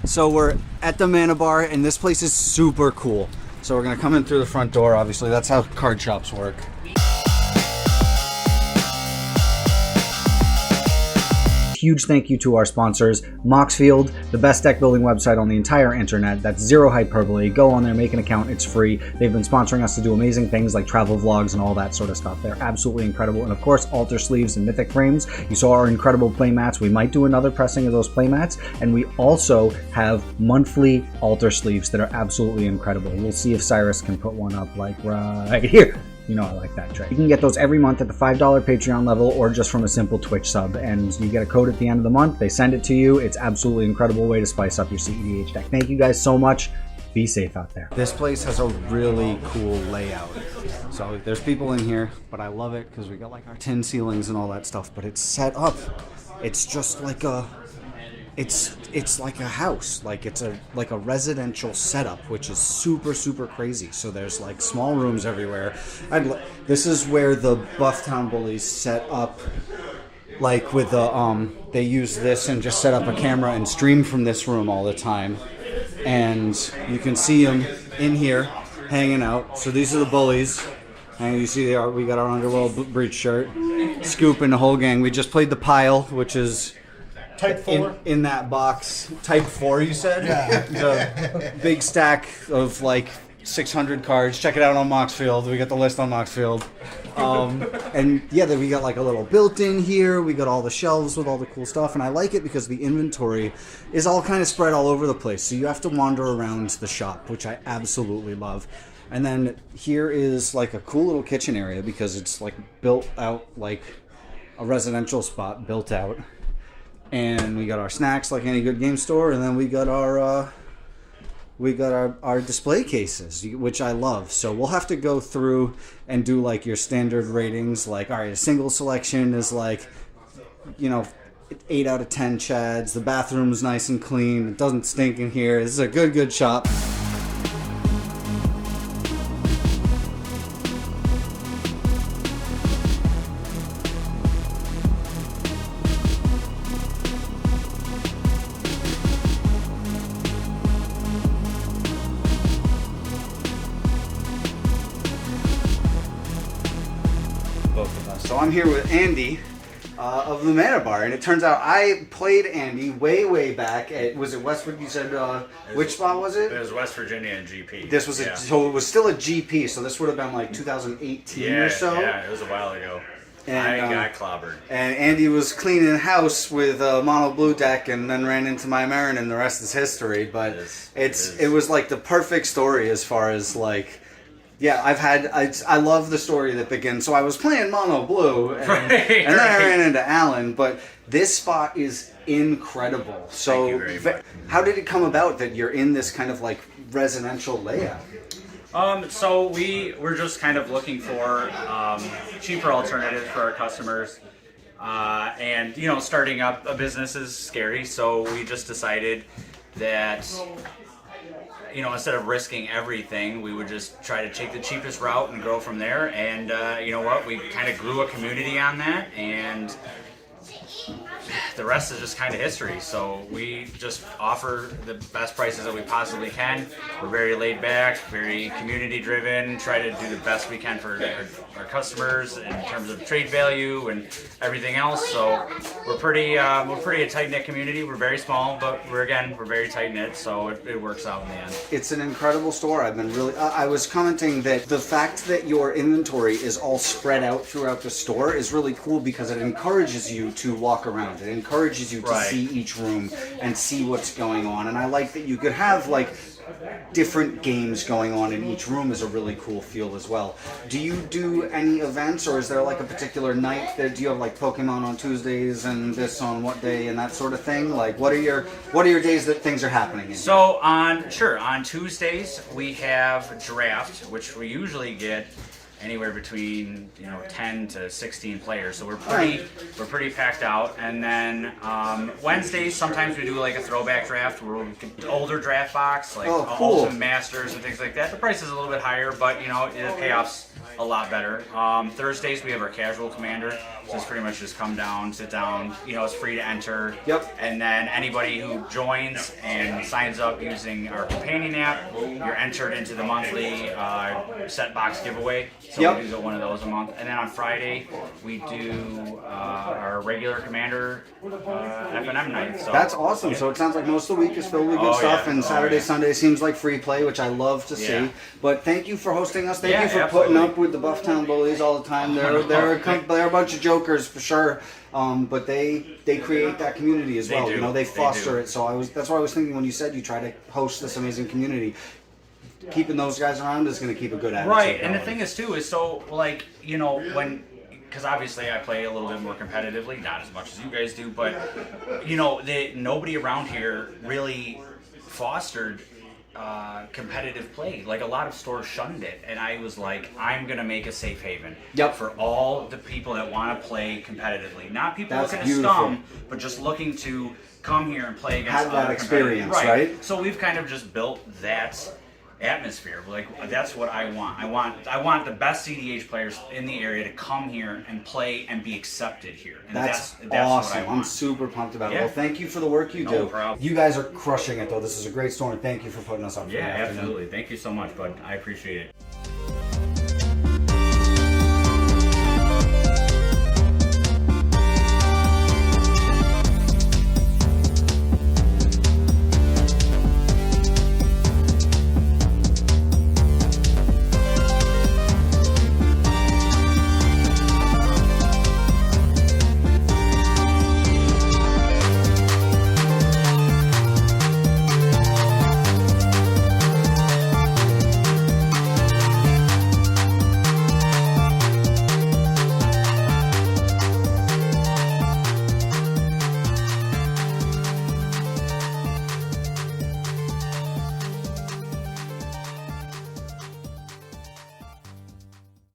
So we're at the ManaBar, and this place is super cool. So we're gonna come in through the front door, obviously. That's how card shops work. Huge thank you to our sponsors, Moxfield, the best deck building website on the entire internet. That's zero hyperbole. Go on there, make an account, it's free. They've been sponsoring us to do amazing things like travel vlogs and all that sort of stuff. They're absolutely incredible. And of course, Altar Sleeves and Mythic Frames. You saw our incredible playmats. We might do another pressing of those playmats. And we also have monthly Altar Sleeves that are absolutely incredible. We'll see if Cyrus can put one up like right here. You know I like that trick. You can get those every month at the $5 Patreon level or just from a simple Twitch sub. And you get a code at the end of the month. They send it to you. It's absolutely incredible way to spice up your CEDH deck. Thank you guys so much. Be safe out there. This place has a really cool layout. So there's people in here, but I love it because we got like our tin ceilings and all that stuff. But it's set up. It's just like a... It's like a house, like it's a residential setup, which is super crazy. So there's like small rooms everywhere. This is where the Bufftown Bullies set up, like with the they use this and just set up a camera and stream from this room all the time, and you can see them in here hanging out. So these are the bullies, and you see we got our Underworld breach shirt, Scoop and the whole gang. We just played the pile, which is Type 4? In that box. Type 4, you said? Yeah. The big stack of like 600 cards. Check it out on Moxfield. We got the list on Moxfield. And yeah, then we got like a little built-in here. We got all the shelves with all the cool stuff. And I like it because the inventory is all kind of spread all over the place. So you have to wander around the shop, which I absolutely love. And then here is like a cool little kitchen area because it's like built out like a residential spot built out. And we got our snacks like any good game store, and then we got our display cases, which I love. So we'll have to go through and do like your standard ratings. Like, all right, a single selection is like, 8 out of 10 chads. The bathroom's nice and clean. It doesn't stink in here. This is a good shop. So I'm here with Andy of the ManaBar, and it turns out I played Andy way back at, was it Westwood? You said which spot was it? It was West Virginia and GP. This was so it was still a GP, so this would have been like 2018 or so. Yeah, it was a while ago. And I got clobbered. And Andy was cleaning house with a mono blue deck, and then ran into my Marin, and the rest is history. But it was like the perfect story as far as like. Yeah, I love the story that begins. So I was playing mono blue, and then I ran into Alan. But this spot is incredible. So thank you very much. How did it come about that you're in this kind of like residential layout? So we were just kind of looking for cheaper alternatives for our customers. And, starting up a business is scary. So we just decided that... instead of risking everything, we would just try to take the cheapest route and grow from there. And you know what? We kind of grew a community on that, and the rest is just kind of history. So we just offer the best prices that we possibly can. We're very laid back, very community driven, try to do the best we can for our customers in terms of trade value and everything else. So we're pretty a tight-knit community. We're very small, but we're very tight-knit, so it works out in the end. It's an incredible store. I've been really I was commenting that the fact that your inventory is all spread out throughout the store is really cool because it encourages you to walk around. It encourages you to see each room and see what's going on. And I like that you could have like different games going on in each room is a really cool feel as well. Do you do any events, or is there like a particular night that do you have like Pokemon on Tuesdays and this on what day and that sort of thing? Like what are your days that things are happening in? So on Tuesdays we have draft, which we usually get anywhere between 10 to 16 players, so we're pretty packed out. And then Wednesdays sometimes we do like a throwback draft where we get older draft box like Ultimate Masters and things like that. The price is a little bit higher, but the payoffs a lot better. Thursdays we have our casual commander, so it's pretty much just come down, sit down. You know, it's free to enter. Yep. And then anybody who joins and signs up using our companion app, you're entered into the monthly set box giveaway. So Yep. we do one of those a month. And then on Friday we do our regular commander F&M night. So That's awesome. So it sounds like most of the week is filled with good stuff, and Saturday, Sunday seems like free play, which I love to see. But thank you for hosting us. Thank you for putting up with the Bufftown Bullies all the time. They're a bunch of jokers for sure. But they create that community as well. do. You know, they foster do. it. So that's what I was thinking when you said you try to host this amazing community. Keeping those guys around is going to keep a good attitude. Right, and the going. thing is too is so like, you know, because obviously I play a little bit more competitively, not as much as you guys do, but you know, nobody around here really fostered competitive play. Like a lot of stores shunned it, and I was like, I'm gonna make a safe haven for all the people that want to play competitively, not people looking to scum, but just looking to come here and play against have that other experience, right? So we've kind of just built that atmosphere. Like that's what I want. I want the best CDH players in the area to come here and play and be accepted here. And that's awesome. What I want. I'm super pumped about it. Well, thank you for the work you do. No problem. You guys are crushing it, though. This is a great store, and thank you for putting us up. Yeah, absolutely. Thank you so much, bud. I appreciate it.